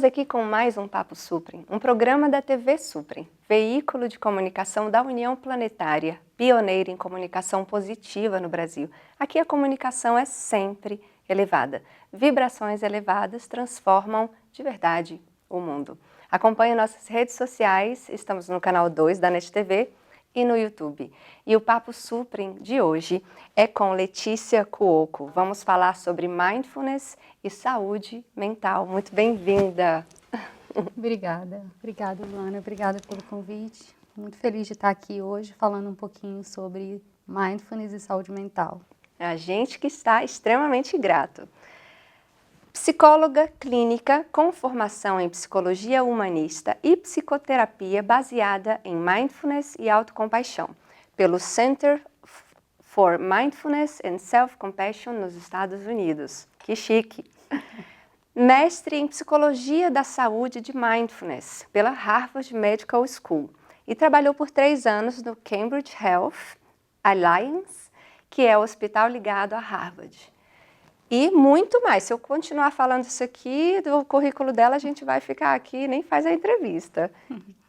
Estamos aqui com mais um Papo Suprem, um programa da TV Suprem, veículo de comunicação da União Planetária, pioneira em comunicação positiva no Brasil. Aqui a comunicação é sempre elevada. Vibrações elevadas transformam de verdade o mundo. Acompanhe nossas redes sociais, estamos no canal 2 da NET TV e no YouTube. E o Papo Suprem de hoje é com Letícia Cuoco. Vamos falar sobre mindfulness e saúde mental. Muito bem-vinda. Obrigada, Luana, obrigada pelo convite. Muito feliz de estar aqui hoje falando um pouquinho sobre mindfulness e saúde mental. A gente que está extremamente grato. Psicóloga clínica com formação em psicologia humanista e psicoterapia baseada em mindfulness e autocompaixão, pelo Center for Mindfulness and Self-Compassion nos Estados Unidos. Que chique! Mestre em Psicologia da Saúde de Mindfulness, pela Harvard Medical School, e trabalhou por 3 anos no Cambridge Health Alliance, que é o hospital ligado a Harvard. E muito mais. Se eu continuar falando isso aqui, do currículo dela, a gente vai ficar aqui e nem faz a entrevista.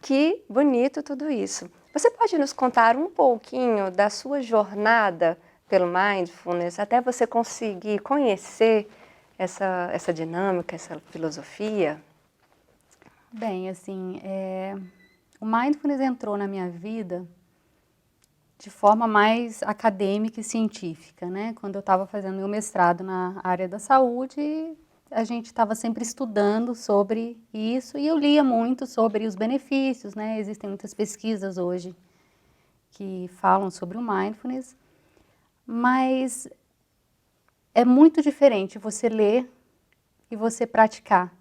Que bonito tudo isso. Você pode nos contar um pouquinho da sua jornada pelo mindfulness, até você conseguir conhecer essa dinâmica, essa filosofia? Bem, assim, o mindfulness entrou na minha vida de forma mais acadêmica e científica, né? Quando eu estava fazendo meu mestrado na área da saúde, a gente estava sempre estudando sobre isso e eu lia muito sobre os benefícios, né? Existem muitas pesquisas hoje que falam sobre o mindfulness, mas é muito diferente você ler e você praticar.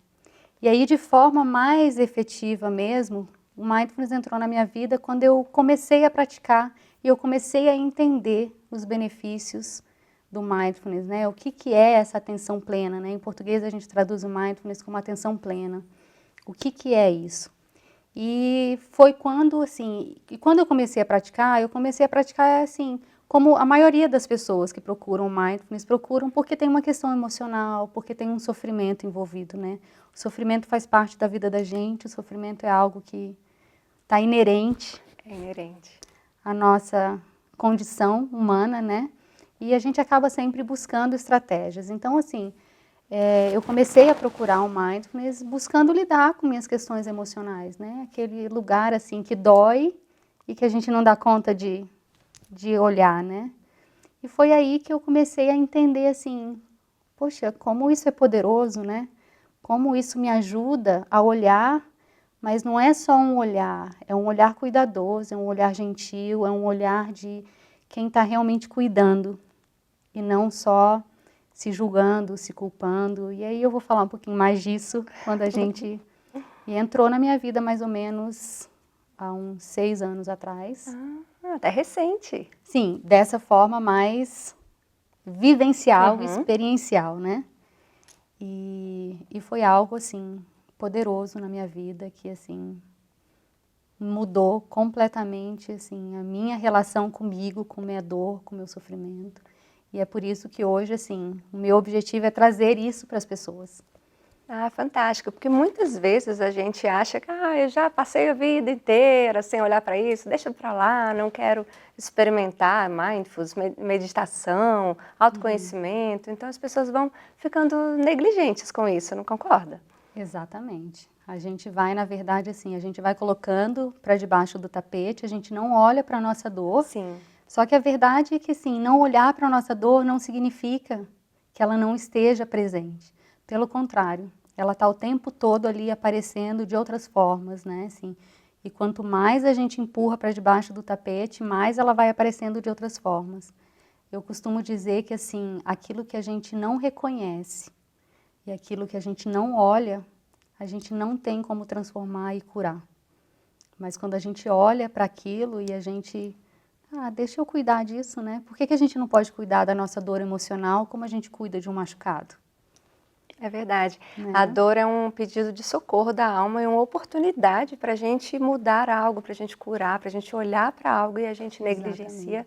E aí, de forma mais efetiva mesmo, o mindfulness entrou na minha vida quando eu comecei a praticar e eu comecei a entender os benefícios do mindfulness, né? O que é essa atenção plena, né? Em português a gente traduz o mindfulness como atenção plena. O que é isso? E foi quando, assim, quando eu comecei a praticar assim, como a maioria das pessoas que procuram mindfulness procuram porque tem uma questão emocional, porque tem um sofrimento envolvido, né? O sofrimento faz parte da vida da gente, o sofrimento é algo que está inerente. É inerente. A nossa condição humana, né? E a gente acaba sempre buscando estratégias. Então, assim, eu comecei a procurar o mindfulness buscando lidar com minhas questões emocionais, né? Aquele lugar, assim, que dói e que a gente não dá conta de olhar, né? E foi aí que eu comecei a entender, assim, poxa, como isso é poderoso, né? Como isso me ajuda a olhar. Mas não é só um olhar, é um olhar cuidadoso, é um olhar gentil, é um olhar de quem está realmente cuidando e não só se julgando, se culpando. E aí eu vou falar um pouquinho mais disso quando a gente entrou na minha vida mais ou menos há uns 6 anos atrás. Até recente. Sim, dessa forma mais vivencial, experiencial, né? E foi algo assim poderoso na minha vida, que assim mudou completamente assim a minha relação comigo, com minha dor, com meu sofrimento. E é por isso que hoje assim, o meu objetivo é trazer isso para as pessoas. Ah, fantástico, porque muitas vezes a gente acha que eu já passei a vida inteira sem olhar para isso, deixa para lá, não quero experimentar mindfulness, meditação, autoconhecimento. Então as pessoas vão ficando negligentes com isso, não concorda? Exatamente. A gente vai, na verdade, assim, a gente vai colocando para debaixo do tapete, a gente não olha para a nossa dor. Sim. Só que a verdade é que, assim, não olhar para a nossa dor não significa que ela não esteja presente. Pelo contrário, ela está o tempo todo ali aparecendo de outras formas, né? Assim, e quanto mais a gente empurra para debaixo do tapete, mais ela vai aparecendo de outras formas. Eu costumo dizer que, assim, aquilo que a gente não reconhece e aquilo que a gente não olha, a gente não tem como transformar e curar. Mas quando a gente olha para aquilo e a gente... deixa eu cuidar disso, né? Por que a gente não pode cuidar da nossa dor emocional como a gente cuida de um machucado? É verdade. Né? A dor é um pedido de socorro da alma e uma oportunidade para a gente mudar algo, para a gente curar, para a gente olhar para algo e a gente negligencia,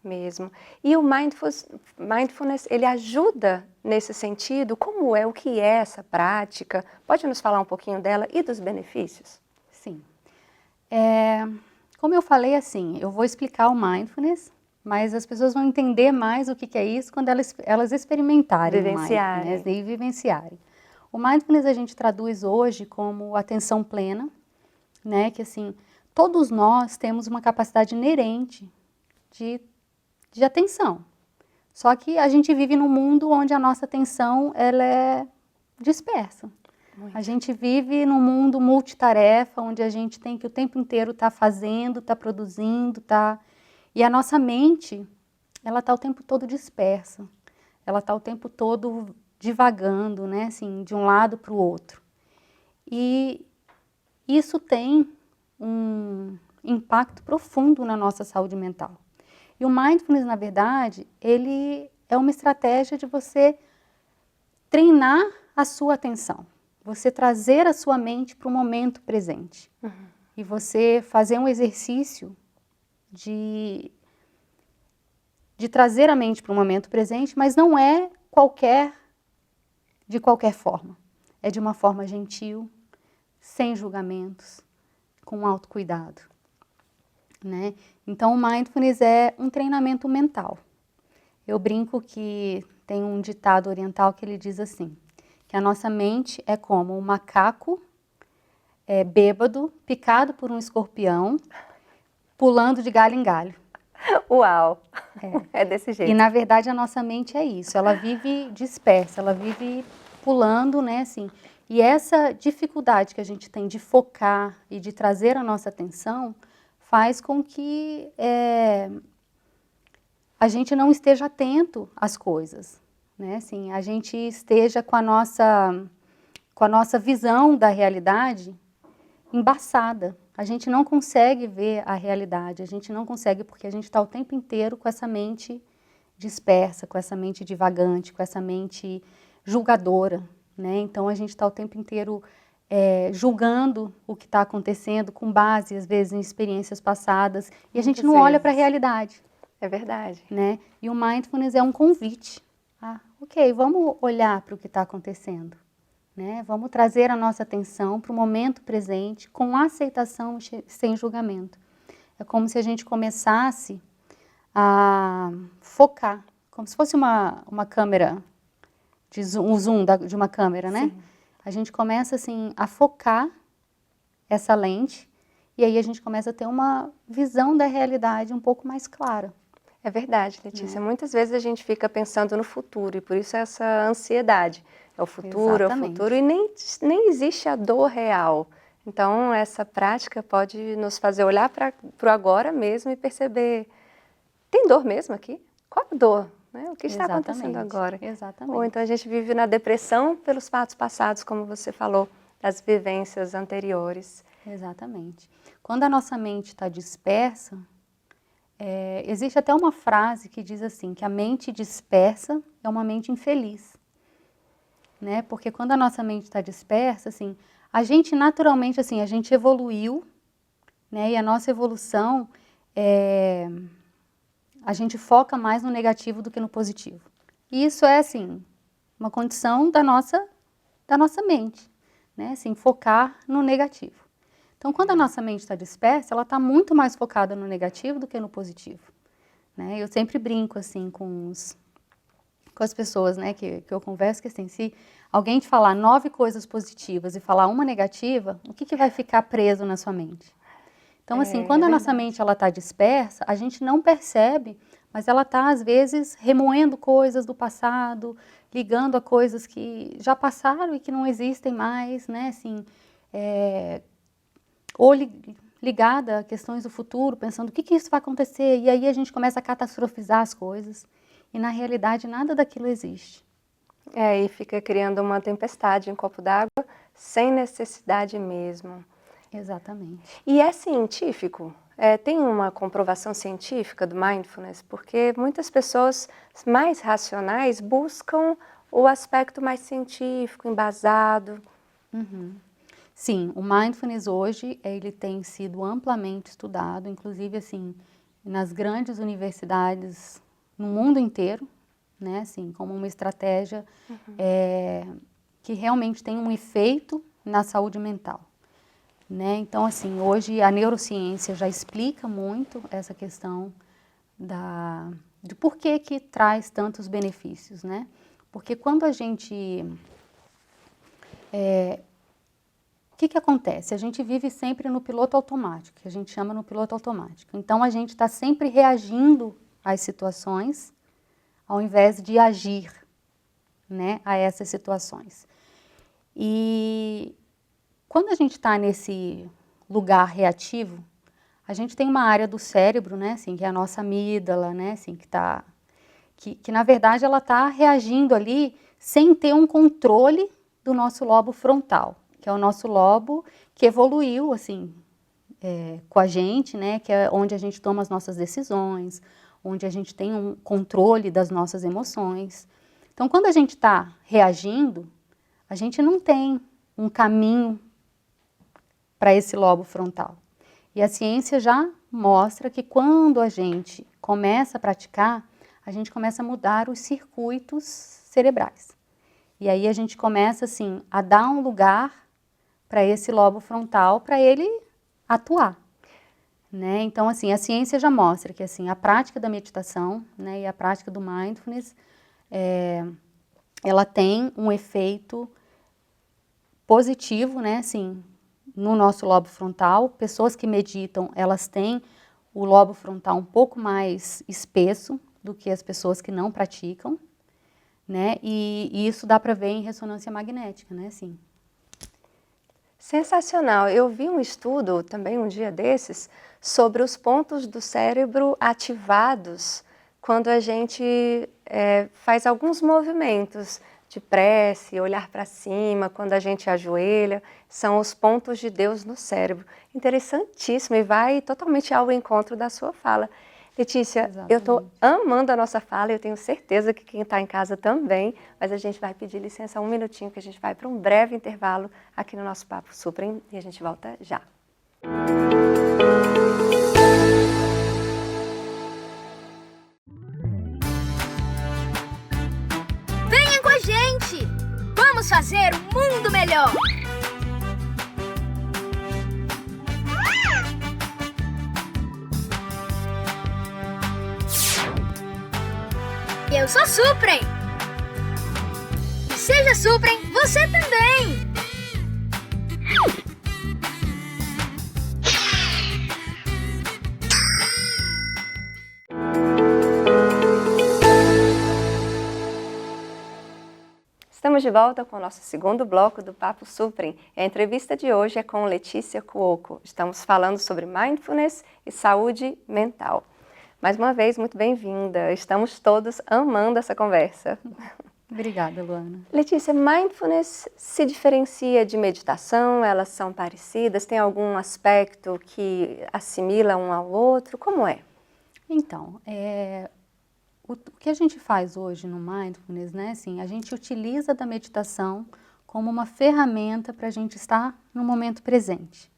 Mesmo. E o mindfulness, ele ajuda nesse sentido? Como é? O que é essa prática? Pode nos falar um pouquinho dela e dos benefícios? Sim. Como eu falei, assim, eu vou explicar o mindfulness, mas as pessoas vão entender mais o que é isso quando elas experimentarem o mindfulness e vivenciarem. O mindfulness a gente traduz hoje como atenção plena, né? Que assim, todos nós temos uma capacidade inerente de atenção. Só que a gente vive num mundo onde a nossa atenção ela é dispersa. Muito. A gente vive num mundo multitarefa, onde a gente tem que o tempo inteiro estar fazendo, estar produzindo, e a nossa mente, ela está o tempo todo dispersa. Ela está o tempo todo divagando, né, assim, de um lado para o outro. E isso tem um impacto profundo na nossa saúde mental. E o mindfulness, na verdade, ele é uma estratégia de você treinar a sua atenção. Você trazer a sua mente para o momento presente. Uhum. E você fazer um exercício de trazer a mente para o momento presente, mas não é de qualquer forma. É de uma forma gentil, sem julgamentos, com autocuidado. Né? Então, o mindfulness é um treinamento mental. Eu brinco que tem um ditado oriental que ele diz assim, que a nossa mente é como um macaco bêbado, picado por um escorpião, pulando de galho em galho. Uau! É desse jeito. E, na verdade, a nossa mente é isso. Ela vive dispersa, ela vive pulando, né, assim. E essa dificuldade que a gente tem de focar e de trazer a nossa atenção faz com que a gente não esteja atento às coisas, né? Assim, a gente esteja com a nossa visão da realidade embaçada. A gente não consegue ver a realidade, a gente não consegue porque a gente está o tempo inteiro com essa mente dispersa, com essa mente divagante, com essa mente julgadora, né? Então a gente está o tempo inteiro julgando o que está acontecendo com base, às vezes, em experiências passadas e a gente não olha para a realidade. É verdade. Né? E o mindfulness é um convite. Ok, vamos olhar para o que está acontecendo. Né? Vamos trazer a nossa atenção para o momento presente com aceitação sem julgamento. É como se a gente começasse a focar, como se fosse uma câmera, um zoom de uma câmera, né? Sim. A gente começa assim a focar essa lente e aí a gente começa a ter uma visão da realidade um pouco mais clara. É verdade, Letícia. Muitas vezes a gente fica pensando no futuro e por isso essa ansiedade. É o futuro, exatamente. É o futuro e nem existe a dor real. Então essa prática pode nos fazer olhar para o agora mesmo e perceber, tem dor mesmo aqui? Qual a dor? Né? O que está acontecendo agora? Exatamente. Ou então a gente vive na depressão pelos fatos passados, como você falou, das vivências anteriores. Exatamente. Quando a nossa mente está dispersa, existe até uma frase que diz assim, que a mente dispersa é uma mente infeliz. Né? Porque quando a nossa mente está dispersa, assim, a gente naturalmente, assim, a gente evoluiu, né? E a nossa evolução, a gente foca mais no negativo do que no positivo. E isso é, assim, uma condição da nossa mente, né? Assim, focar no negativo. Então, quando a nossa mente está dispersa, ela está muito mais focada no negativo do que no positivo. Né? Eu sempre brinco, assim, com as pessoas, né, que eu converso, que assim, se alguém te falar 9 coisas positivas e falar uma negativa, o que vai ficar preso na sua mente? Então, assim, quando a nossa mente está dispersa, a gente não percebe, mas ela está, às vezes, remoendo coisas do passado, ligando a coisas que já passaram e que não existem mais, né, assim, ou ligada a questões do futuro, pensando o que isso vai acontecer, e aí a gente começa a catastrofizar as coisas, e na realidade nada daquilo existe. E fica criando uma tempestade em um copo d'água, sem necessidade mesmo. Exatamente. E é científico? Tem uma comprovação científica do mindfulness? Porque muitas pessoas mais racionais buscam o aspecto mais científico, embasado. Uhum. Sim, o mindfulness hoje, ele tem sido amplamente estudado, inclusive, assim, nas grandes universidades no mundo inteiro, né, assim, como uma estratégia que realmente tem um efeito na saúde mental. Né? Então, assim, hoje a neurociência já explica muito essa questão de por que traz tantos benefícios, né? Porque quando a gente... o que acontece? A gente vive sempre no piloto automático, que a gente chama no piloto automático. Então, a gente está sempre reagindo às situações, ao invés de agir, né, a essas situações. E quando a gente está nesse lugar reativo, a gente tem uma área do cérebro, né, assim, que é a nossa amígdala, né, assim, que na verdade ela está reagindo ali sem ter um controle do nosso lobo frontal, que é o nosso lobo que evoluiu, assim, com a gente, né, que é onde a gente toma as nossas decisões, onde a gente tem um controle das nossas emoções. Então, quando a gente está reagindo, a gente não tem um caminho para esse lobo frontal. E a ciência já mostra que quando a gente começa a praticar, a gente começa a mudar os circuitos cerebrais. E aí a gente começa, assim, a dar um lugar para esse lobo frontal, para ele atuar. Né? Então, assim, a ciência já mostra que, assim, a prática da meditação, né, e a prática do mindfulness, ela tem um efeito positivo, né, assim, no nosso lobo frontal. Pessoas que meditam, elas têm o lobo frontal um pouco mais espesso do que as pessoas que não praticam, né, e isso dá para ver em ressonância magnética, né, assim. Sensacional. Eu vi um estudo também um dia desses sobre os pontos do cérebro ativados quando a gente faz alguns movimentos de prece, olhar para cima, quando a gente ajoelha, são os pontos de Deus no cérebro. Interessantíssimo e vai totalmente ao encontro da sua fala. Letícia, Exatamente. eu estou amando a nossa fala e eu tenho certeza que quem está em casa também, mas a gente vai pedir licença um minutinho que a gente vai para um breve intervalo aqui no nosso Papo Suprem e a gente volta já. Venha com a gente! Vamos fazer um mundo melhor! Eu sou Suprem! E seja Suprem, você também! Estamos de volta com o nosso segundo bloco do Papo Suprem. A entrevista de hoje é com Letícia Cuoco. Estamos falando sobre mindfulness e saúde mental. Mais uma vez, muito bem-vinda. Estamos todos amando essa conversa. Obrigada, Luana. Letícia, mindfulness se diferencia de meditação? Elas são parecidas? Tem algum aspecto que assimila um ao outro? Como é? Então, o que a gente faz hoje no mindfulness, né, assim, a gente utiliza da meditação como uma ferramenta para a gente estar no momento presente.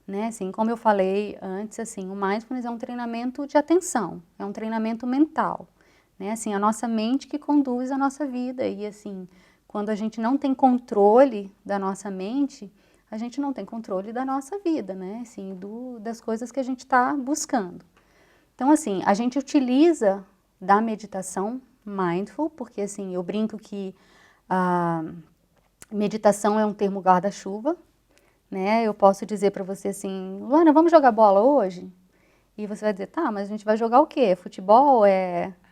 Né, assim, como eu falei antes, assim, o mindfulness é um treinamento de atenção, é um treinamento mental, né, assim, a nossa mente que conduz a nossa vida e, assim, quando a gente não tem controle da nossa mente, a gente não tem controle da nossa vida, né, assim, das coisas que a gente está buscando. Então, assim, a gente utiliza da meditação mindful, porque, assim, eu brinco que a meditação é um termo guarda-chuva. Né, eu posso dizer para você assim, Luana, vamos jogar bola hoje? E você vai dizer, tá, mas a gente vai jogar o quê? Futebol?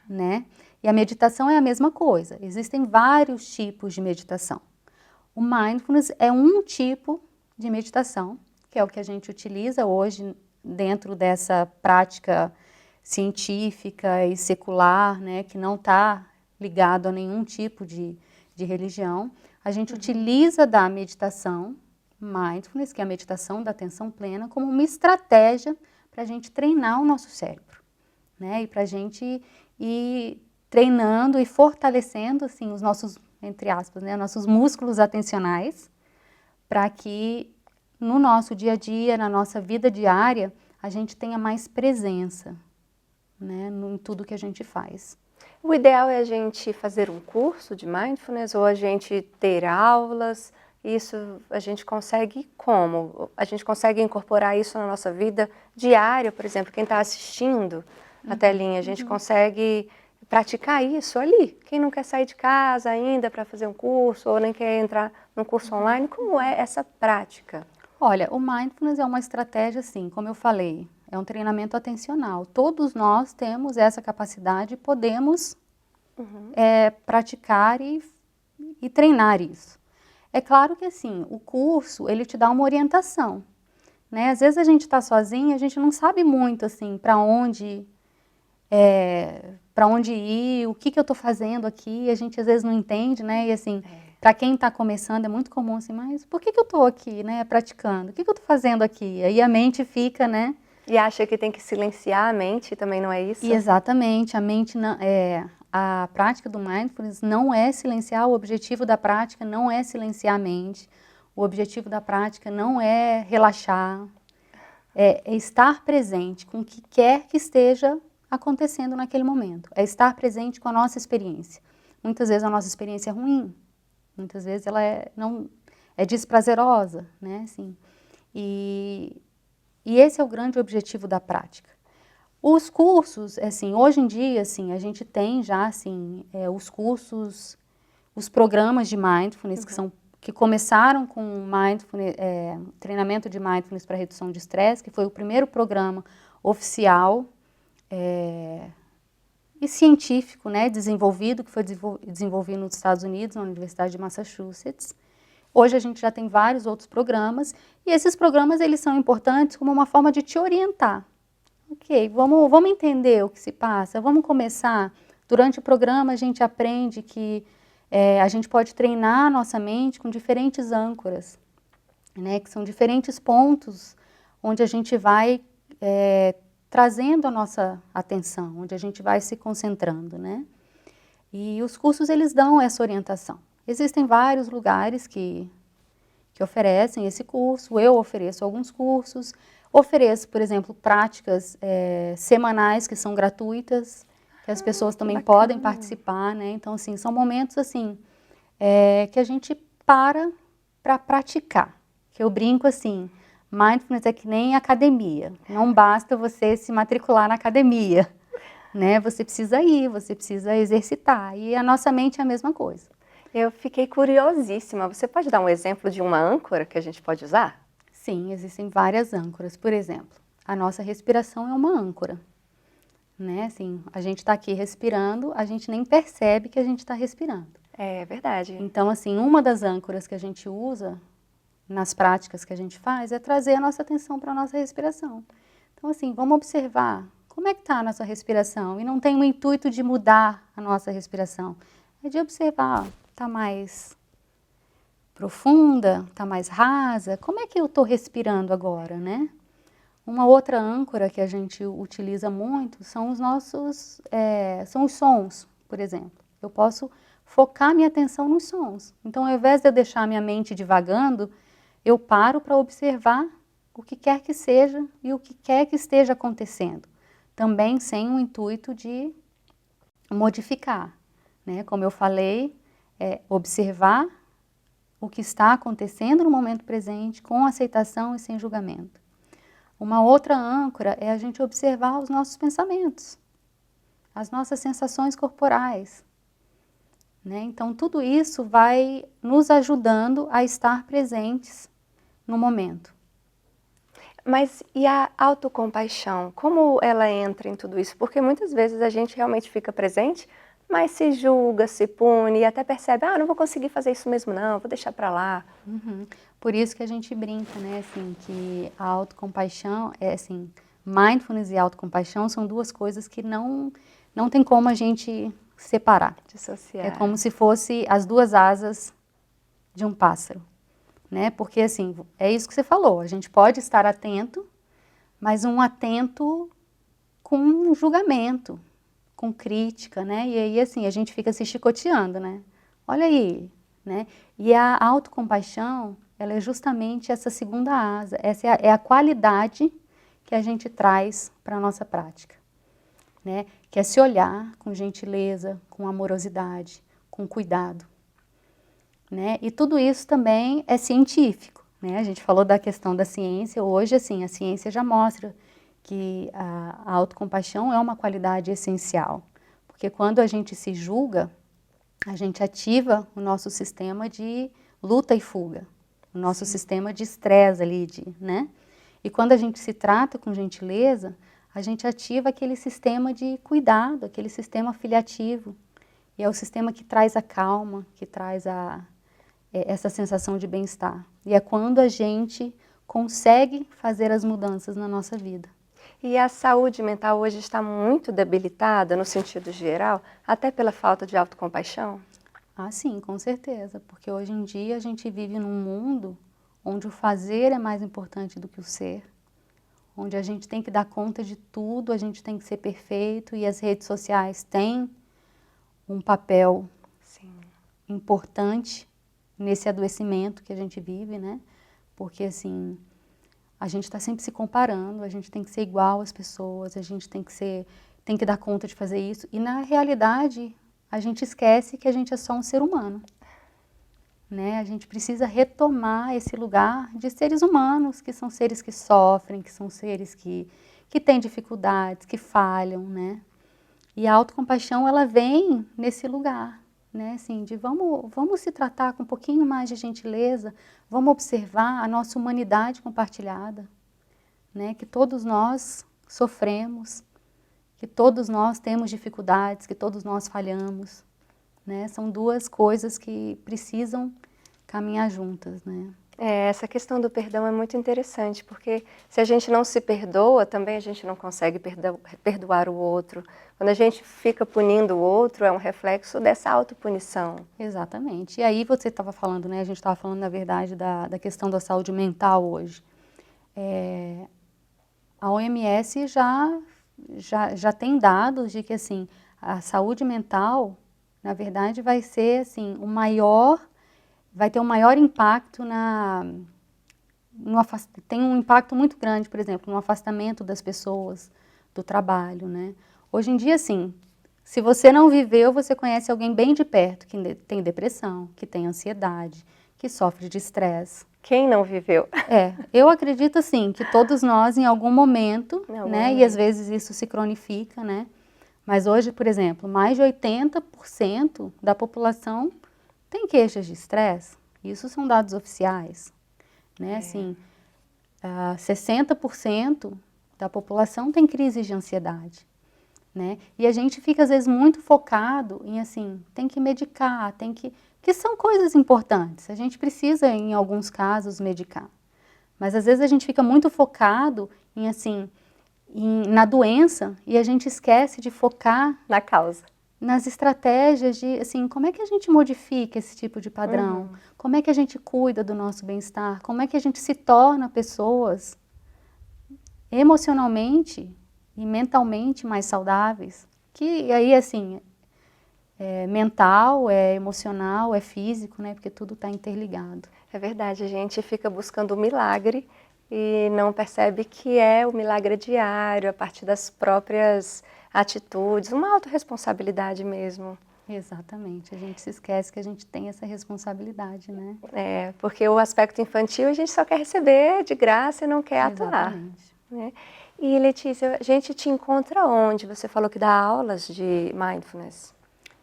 Né? E a meditação é a mesma coisa. Existem vários tipos de meditação. O mindfulness é um tipo de meditação, que é o que a gente utiliza hoje dentro dessa prática científica e secular, né, que não está ligado a nenhum tipo de religião. A gente utiliza da meditação mindfulness, que é a meditação da atenção plena, como uma estratégia para a gente treinar o nosso cérebro, né? E para a gente ir treinando e fortalecendo, assim, os nossos, entre aspas, né, nossos músculos atencionais, para que no nosso dia a dia, na nossa vida diária, a gente tenha mais presença, né, em tudo que a gente faz. O ideal é a gente fazer um curso de Mindfulness ou a gente ter aulas? Isso a gente consegue como? A gente consegue incorporar isso na nossa vida diária, por exemplo, quem está assistindo a telinha, a gente consegue praticar isso ali. Quem não quer sair de casa ainda para fazer um curso ou nem quer entrar num curso online, como é essa prática? Olha, o Mindfulness é uma estratégia, assim, como eu falei, é um treinamento atencional. Todos nós temos essa capacidade e podemos praticar e treinar isso. É claro que, assim, o curso, ele te dá uma orientação, né? Às vezes a gente está sozinha, a gente não sabe muito, assim, para onde ir, o que eu estou fazendo aqui, a gente às vezes não entende, né? E, assim, para quem está começando é muito comum, assim, mas por que eu estou aqui, né, praticando? O que eu estou fazendo aqui? Aí a mente fica, né? E acha que tem que silenciar a mente, também não é isso? E exatamente, a mente não, a prática do Mindfulness não é silenciar, o objetivo da prática não é silenciar a mente, o objetivo da prática não é relaxar, é estar presente com o que quer que esteja acontecendo naquele momento, é estar presente com a nossa experiência. Muitas vezes a nossa experiência é ruim, muitas vezes ela é desprazerosa, né, assim, e esse é o grande objetivo da prática. Os cursos, assim, hoje em dia, assim, a gente tem já, assim, os cursos, os programas de Mindfulness, que começaram com Mindfulness, treinamento de Mindfulness para redução de estresse, que foi o primeiro programa oficial e científico, né, desenvolvido, que foi desenvolvido nos Estados Unidos, na Universidade de Massachusetts. Hoje a gente já tem vários outros programas, e esses programas, eles são importantes como uma forma de te orientar. Ok, vamos entender o que se passa, vamos começar. Durante o programa a gente aprende que a gente pode treinar a nossa mente com diferentes âncoras, né, que são diferentes pontos onde a gente vai trazendo a nossa atenção, onde a gente vai se concentrando, né? E os cursos, eles dão essa orientação. Existem vários lugares que oferecem esse curso, eu ofereço alguns cursos, ofereço, por exemplo, práticas semanais que são gratuitas, que as pessoas também podem participar, né? Então, assim, são momentos, assim, que a gente para praticar. Que eu brinco, assim, Mindfulness é que nem academia. Não basta você se matricular na academia, né? Você precisa ir, você precisa exercitar. E a nossa mente é a mesma coisa. Eu fiquei curiosíssima. Você pode dar um exemplo de uma âncora que a gente pode usar? Sim, existem várias âncoras. Por exemplo, a nossa respiração é uma âncora, né? Assim, a gente está aqui respirando, a gente nem percebe que a gente está respirando. É verdade. Então, assim, uma das âncoras que a gente usa nas práticas que a gente faz é trazer a nossa atenção para a nossa respiração. Então, assim, vamos observar como é que está a nossa respiração. E não tem o intuito de mudar a nossa respiração. É de observar, está mais profunda, está mais rasa, como é que eu estou respirando agora, né? Uma outra âncora que a gente utiliza muito são os são os sons, por exemplo. Eu posso focar minha atenção nos sons. Então, ao invés de eu deixar minha mente divagando, eu paro para observar o que quer que seja e o que quer que esteja acontecendo. Também sem o intuito de modificar, né? Como eu falei, observar o que está acontecendo no momento presente, com aceitação e sem julgamento. Uma outra âncora é a gente observar os nossos pensamentos, as nossas sensações corporais, né? Então, tudo isso vai nos ajudando a estar presentes no momento. Mas e a autocompaixão? Como ela entra em tudo isso? Porque muitas vezes a gente realmente fica presente, mas se julga, se pune e até percebe, não vou conseguir fazer isso mesmo não, vou deixar para lá. Por isso que a gente brinca, né, assim, que a autocompaixão, assim, mindfulness e autocompaixão são duas coisas que não tem como a gente separar. Dissociar. É como se fosse as duas asas de um pássaro, né, porque assim, é isso que você falou, a gente pode estar atento, mas um atento com julgamento, com crítica, né? E aí, assim, a gente fica se chicoteando, né? Olha aí, né? E a autocompaixão, ela é justamente essa segunda asa, essa é a qualidade que a gente traz para a nossa prática. né? Que é se olhar com gentileza, com amorosidade, com cuidado, né? E tudo isso também é científico, né? A gente falou da questão da ciência, hoje assim, a ciência já mostra que a autocompaixão é uma qualidade essencial, porque quando a gente se julga, a gente ativa o nosso sistema de luta e fuga, o nosso sistema de estresse ali, né? E quando a gente se trata com gentileza, a gente ativa aquele sistema de cuidado, aquele sistema afiliativo. E é o sistema que traz a calma, que traz essa sensação de bem-estar. E é quando a gente consegue fazer as mudanças na nossa vida. E a saúde mental hoje está muito debilitada, no sentido geral, até pela falta de autocompaixão? Ah, sim, com certeza. Porque hoje em dia a gente vive num mundo onde o fazer é mais importante do que o ser, onde a gente tem que dar conta de tudo, a gente tem que ser perfeito, e as redes sociais têm um papel importante nesse adoecimento que a gente vive, né? Porque, assim, a gente está sempre se comparando, a gente tem que ser igual às pessoas, a gente tem que dar conta de fazer isso, e na realidade a gente esquece que a gente é só um ser humano. Né? A gente precisa retomar esse lugar de seres humanos, que são seres que sofrem, que são seres que têm dificuldades, que falham, né? E a autocompaixão, ela vem nesse lugar, né? Assim, de vamos se tratar com um pouquinho mais de gentileza, vamos observar a nossa humanidade compartilhada, né? Que todos nós sofremos, que todos nós temos dificuldades, que todos nós falhamos. Né? São duas coisas que precisam caminhar juntas, né? Essa questão do perdão é muito interessante, porque se a gente não se perdoa, também a gente não consegue perdoar o outro. Quando a gente fica punindo o outro, é um reflexo dessa autopunição. Exatamente. E aí você estava falando, né? A gente estava falando, na verdade, da questão da saúde mental hoje. A OMS já tem dados de que, assim, a saúde mental, na verdade, vai ser, assim, vai ter um maior impacto tem um impacto muito grande, por exemplo, no afastamento das pessoas do trabalho, né? Hoje em dia, assim, se você não viveu, você conhece alguém bem de perto que tem depressão, que tem ansiedade, que sofre de estresse. Quem não viveu? Eu acredito, assim, que todos nós, em algum momento, né? E às vezes isso se cronifica, né? Mas hoje, por exemplo, mais de 80% da população tem queixas de estresse. Isso são dados oficiais, né? Assim, 60% da população tem crises de ansiedade, né? E a gente fica, às vezes, muito focado em, assim, tem que medicar, que são coisas importantes. A gente precisa, em alguns casos, medicar. Mas, às vezes, a gente fica muito focado em, assim, na doença, e a gente esquece de focar na causa, nas estratégias de, assim, como é que a gente modifica esse tipo de padrão? Como é que a gente cuida do nosso bem-estar? Como é que a gente se torna pessoas emocionalmente e mentalmente mais saudáveis? Que aí, assim, é mental, é emocional, é físico, né? Porque tudo está interligado. É verdade, a gente fica buscando o milagre e não percebe que é o milagre diário, a partir das próprias atitudes, uma autorresponsabilidade mesmo. Exatamente, a gente se esquece que a gente tem essa responsabilidade, né? Porque o aspecto infantil a gente só quer receber de graça e não quer atuar. Exatamente. Né? E Letícia, a gente te encontra onde? Você falou que dá aulas de mindfulness.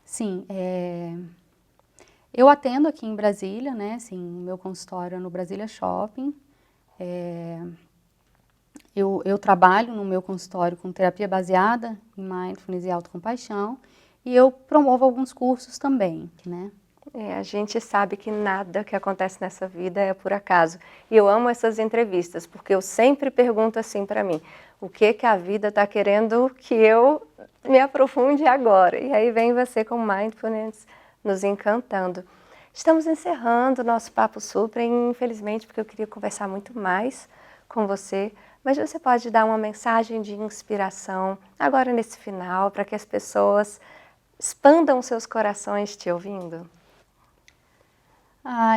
Sim, eu atendo aqui em Brasília, né? Assim, o meu consultório é no Brasília Shopping. Eu trabalho no meu consultório com terapia baseada em mindfulness e autocompaixão, e eu promovo alguns cursos também, né? A gente sabe que nada que acontece nessa vida é por acaso. E eu amo essas entrevistas, porque eu sempre pergunto assim para mim, o que a vida está querendo que eu me aprofunde agora? E aí vem você com mindfulness nos encantando. Estamos encerrando o nosso Papo Supra, infelizmente, porque eu queria conversar muito mais com você, mas você pode dar uma mensagem de inspiração agora nesse final, para que as pessoas expandam seus corações te ouvindo?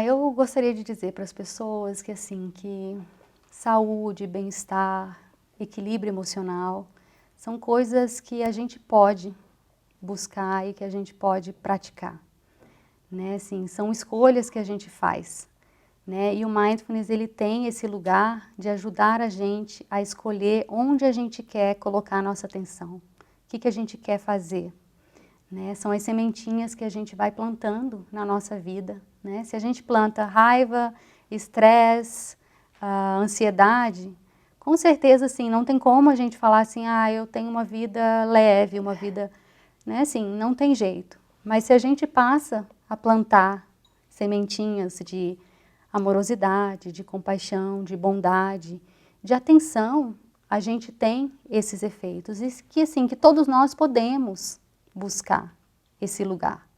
Eu gostaria de dizer para as pessoas que, assim, que saúde, bem-estar, equilíbrio emocional são coisas que a gente pode buscar e que a gente pode praticar, né? Assim, são escolhas que a gente faz, né? E o Mindfulness, ele tem esse lugar de ajudar a gente a escolher onde a gente quer colocar a nossa atenção, o que a gente quer fazer, né? São as sementinhas que a gente vai plantando na nossa vida, né? Se a gente planta raiva, estresse, ansiedade, com certeza, assim, não tem como a gente falar assim, eu tenho uma vida leve, uma vida, né? Assim, não tem jeito. Mas se a gente passa a plantar sementinhas de amorosidade, de compaixão, de bondade, de atenção, a gente tem esses efeitos. E que, assim, que todos nós podemos buscar esse lugar,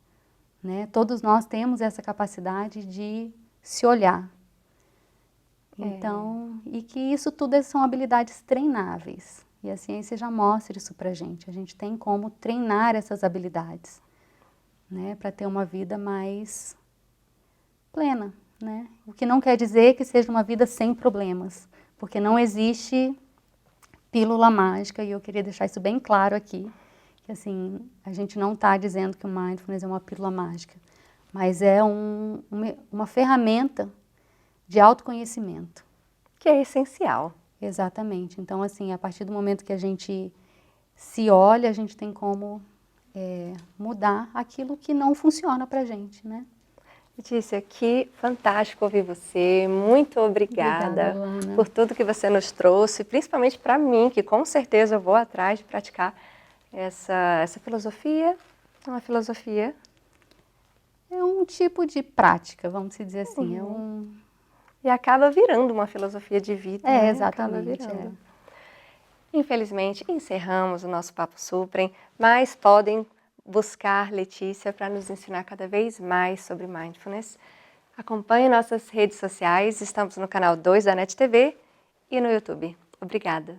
né? Todos nós temos essa capacidade de se olhar. Então, e que isso tudo são habilidades treináveis. E a ciência já mostra isso pra gente. A gente tem como treinar essas habilidades, né? Para ter uma vida mais plena, né? O que não quer dizer que seja uma vida sem problemas, porque não existe pílula mágica, e eu queria deixar isso bem claro aqui, que assim, a gente não está dizendo que o Mindfulness é uma pílula mágica, mas é uma ferramenta de autoconhecimento. Que é essencial. Exatamente. Então, assim, a partir do momento que a gente se olha, a gente tem como mudar aquilo que não funciona pra gente, né? Letícia, que fantástico ouvir você. Muito obrigada, Luana. por tudo que você nos trouxe, principalmente para mim, que com certeza eu vou atrás de praticar essa filosofia. Uma filosofia. É um tipo de prática, vamos dizer assim. E acaba virando uma filosofia de vida. Né? Exatamente. Infelizmente, encerramos o nosso Papo Suprem, mas podem buscar Letícia para nos ensinar cada vez mais sobre Mindfulness. Acompanhe nossas redes sociais, estamos no canal 2 da NET TV e no YouTube. Obrigada!